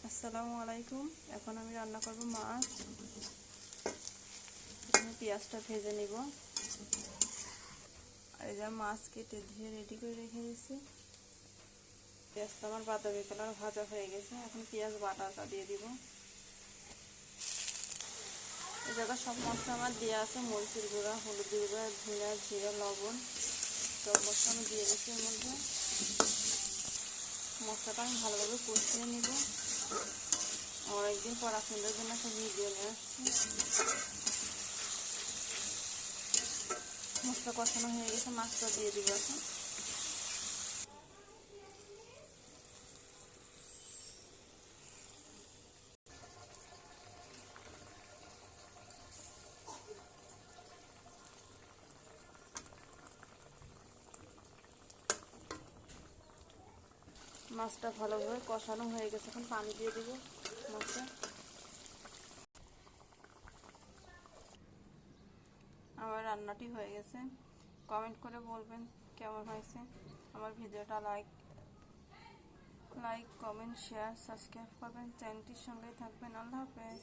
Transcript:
আসসালামু আলাইকুম। এখন আমি রান্না করব মাছ। এখানে পেঁয়াজটা ভেজে নিব। আর এই যে মাছ কেটে ধুয়ে রেডি করে রেখে দিয়েছি। পেঁয়াজটা আমার বাদামি কালার ভাজা হয়ে গেছে। এখন পেঁয়াজ বাটাটা দিয়ে দিব। এই জায়গায় সব মশলা আমার দেওয়া আছে, মরিচের গুঁড়া, হলুদের গুঁড়া, ধনিয়া, জিরা, লবণ, সব মশলা আমি দিয়ে দিচ্ছি এর মধ্যে। মশলাটা আমি ভালোভাবে কষিয়ে নিব। আমার একদিন পর আপনাদের জন্য একটা ভিডিও নিয়ে আসছি। মশলা কষানো হয়ে গেছে, মাছটা দিয়ে দিব এখন। মাছটা ভালোভাবে কষানো হয়ে গেছে, এখন পানি দিয়ে দিব মাছে। আমার রান্নাটি হয়ে গেছে। কমেন্ট করে বলবেন কেমন হয়েছে। আমার ভিডিওটা লাইক কমেন্ট, শেয়ার, সাবস্ক্রাইব করবেন। চ্যানেলটির সঙ্গেই থাকবেন। আল্লাহ হাফেজ।